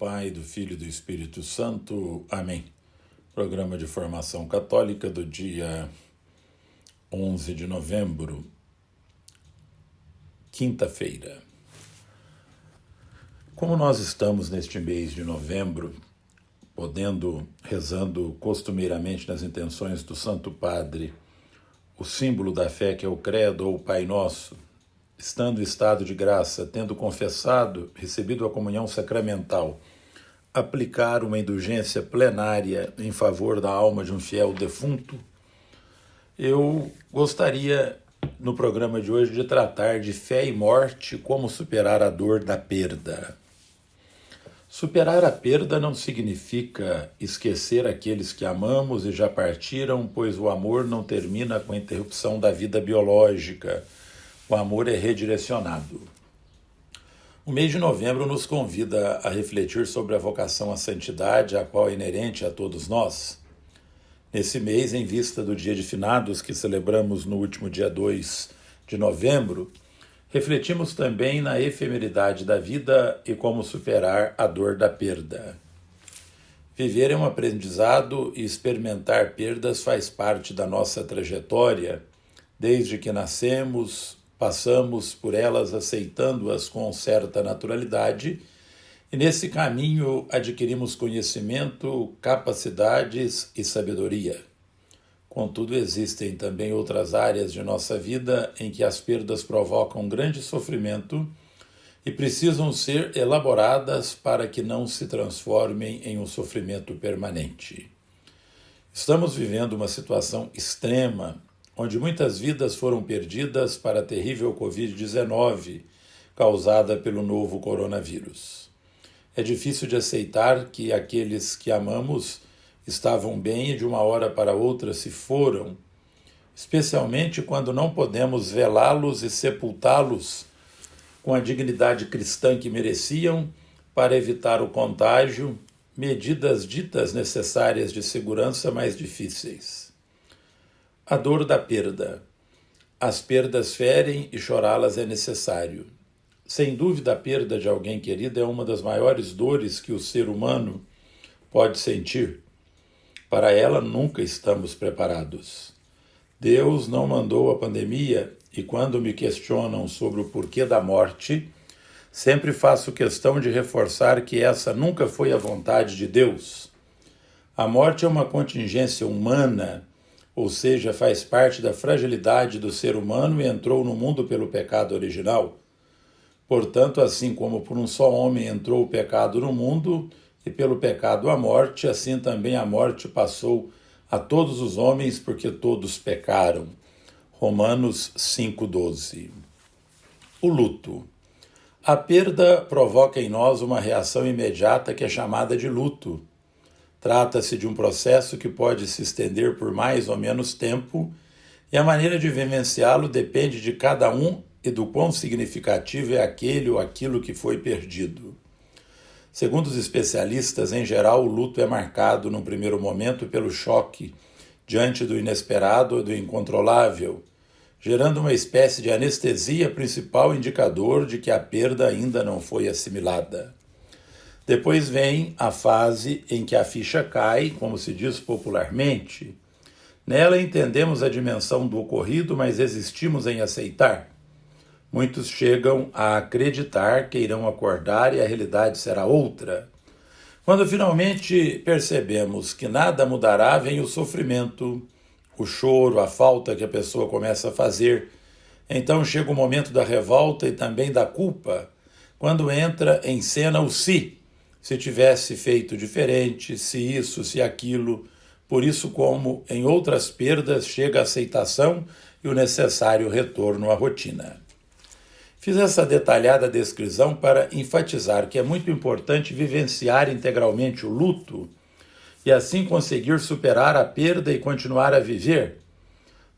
Pai, do Filho e do Espírito Santo. Amém. Programa de Formação Católica do dia 11 de novembro, quinta-feira. Como nós estamos neste mês de novembro, rezando costumeiramente nas intenções do Santo Padre, o símbolo da fé que é o Credo ou o Pai Nosso, estando em estado de graça, tendo confessado, recebido a comunhão sacramental, aplicar uma indulgência plenária em favor da alma de um fiel defunto, eu gostaria, no programa de hoje, de tratar de fé e morte, como superar a dor da perda. Superar a perda não significa esquecer aqueles que amamos e já partiram, pois o amor não termina com a interrupção da vida biológica. O amor é redirecionado. O mês de novembro nos convida a refletir sobre a vocação à santidade, a qual é inerente a todos nós. Nesse mês, em vista do Dia de Finados, que celebramos no último dia 2 de novembro, refletimos também na efemeridade da vida e como superar a dor da perda. Viver é um aprendizado e experimentar perdas faz parte da nossa trajetória, desde que nascemos, passamos por elas aceitando-as com certa naturalidade e nesse caminho adquirimos conhecimento, capacidades e sabedoria. Contudo, existem também outras áreas de nossa vida em que as perdas provocam grande sofrimento e precisam ser elaboradas para que não se transformem em um sofrimento permanente. Estamos vivendo uma situação extrema, onde muitas vidas foram perdidas para a terrível Covid-19, causada pelo novo coronavírus. É difícil de aceitar que aqueles que amamos estavam bem e de uma hora para outra se foram, especialmente quando não podemos velá-los e sepultá-los com a dignidade cristã que mereciam para evitar o contágio, medidas ditas necessárias de segurança mais difíceis. A dor da perda. As perdas ferem e chorá-las é necessário. Sem dúvida, a perda de alguém querido é uma das maiores dores que o ser humano pode sentir. Para ela, nunca estamos preparados. Deus não mandou a pandemia e quando me questionam sobre o porquê da morte, sempre faço questão de reforçar que essa nunca foi a vontade de Deus. A morte é uma contingência humana, ou seja, faz parte da fragilidade do ser humano e entrou no mundo pelo pecado original. Portanto, assim como por um só homem entrou o pecado no mundo e pelo pecado a morte, assim também a morte passou a todos os homens porque todos pecaram. Romanos 5,12. O luto. A perda provoca em nós uma reação imediata que é chamada de luto. Trata-se de um processo que pode se estender por mais ou menos tempo e a maneira de vivenciá-lo depende de cada um e do quão significativo é aquele ou aquilo que foi perdido. Segundo os especialistas, em geral, o luto é marcado num primeiro momento pelo choque diante do inesperado ou do incontrolável, gerando uma espécie de anestesia principal indicador de que a perda ainda não foi assimilada. Depois vem a fase em que a ficha cai, como se diz popularmente. Nela entendemos a dimensão do ocorrido, mas existimos em aceitar. Muitos chegam a acreditar que irão acordar e a realidade será outra. Quando finalmente percebemos que nada mudará, vem o sofrimento, o choro, a falta que a pessoa começa a fazer. Então chega o momento da revolta e também da culpa, quando entra em cena o se tivesse feito diferente, se isso, se aquilo. Por isso, como em outras perdas, chega a aceitação e o necessário retorno à rotina. Fiz essa detalhada descrição para enfatizar que é muito importante vivenciar integralmente o luto e assim conseguir superar a perda e continuar a viver.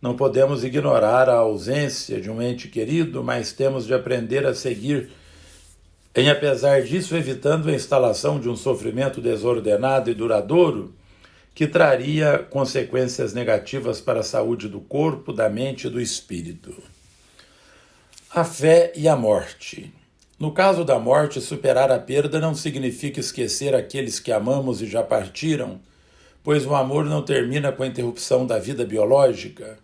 Não podemos ignorar a ausência de um ente querido, mas temos de aprender a seguir apesar disso, evitando a instalação de um sofrimento desordenado e duradouro que traria consequências negativas para a saúde do corpo, da mente e do espírito. A fé e a morte. No caso da morte, superar a perda não significa esquecer aqueles que amamos e já partiram, pois o amor não termina com a interrupção da vida biológica.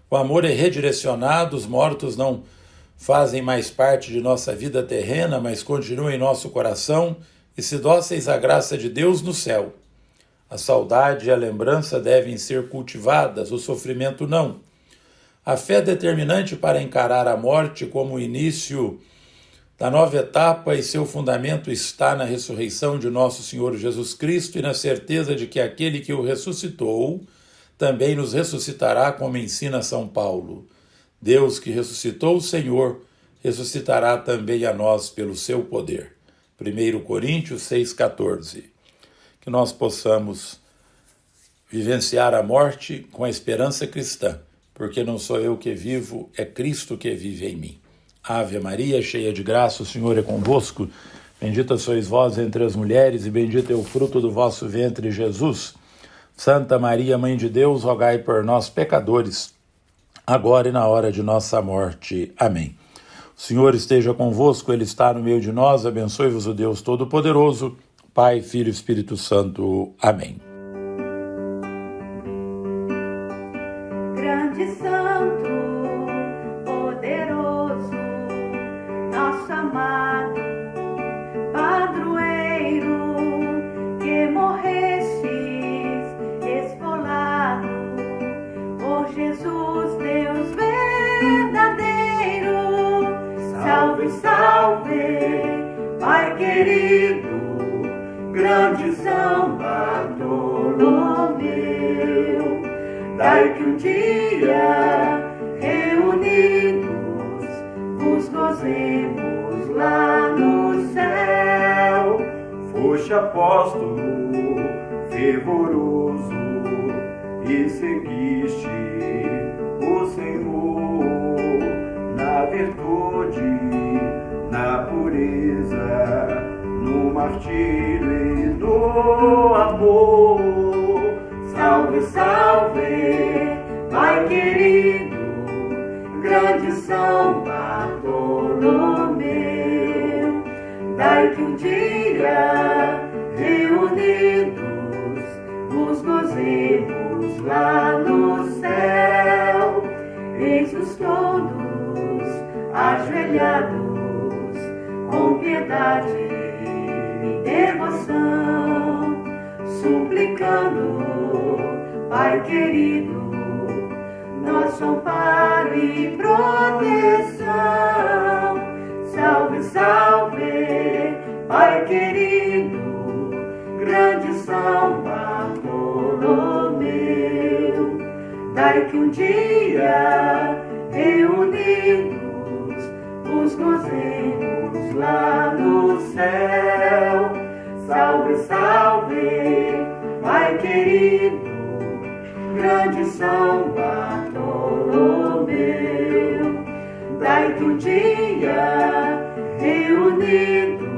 O amor é redirecionado, os mortos não fazem mais parte de nossa vida terrena, mas continuam em nosso coração e se dóceis à graça de Deus no céu. A saudade e a lembrança devem ser cultivadas, o sofrimento não. A fé é determinante para encarar a morte como o início da nova etapa e seu fundamento está na ressurreição de nosso Senhor Jesus Cristo e na certeza de que aquele que o ressuscitou também nos ressuscitará, como ensina São Paulo. Deus que ressuscitou o Senhor ressuscitará também a nós pelo seu poder. 1 Coríntios 6,14. Que nós possamos vivenciar a morte com a esperança cristã, porque não sou eu que vivo, é Cristo que vive em mim. Ave Maria, cheia de graça, o Senhor é convosco. Bendita sois vós entre as mulheres e bendito é o fruto do vosso ventre, Jesus. Santa Maria, Mãe de Deus, rogai por nós, pecadores, agora e na hora de nossa morte. Amém. O Senhor esteja convosco, Ele está no meio de nós. Abençoe-vos o Deus Todo-Poderoso, Pai, Filho e Espírito Santo. Amém. Grande Santo, poderoso, nosso amado padroeiro, que morrestes esfolado por Jesus, Deus verdadeiro. Salve, salve, Pai querido, grande São Bartolomeu. Dai que um dia, reunidos, vos gozemos lá no céu. Foste apóstolo fervoroso e seguiste o Senhor na virtude, na pureza, no martírio e no amor. Salve, salve, Pai querido, grande São Bartolomeu. Dai que um dia, reunidos, vos gozemos lá no céu. Eis-nos todos ajoelhados, com piedade e devoção, suplicando, Pai querido, nosso amparo e proteção. Salve, salve, Pai querido, grande São Bartolomeu. Dai que um dia, reunidos, vos gozemos lá no céu. Salve, salve, Pai querido, grande São Bartolomeu. Dai que um dia, reunidos,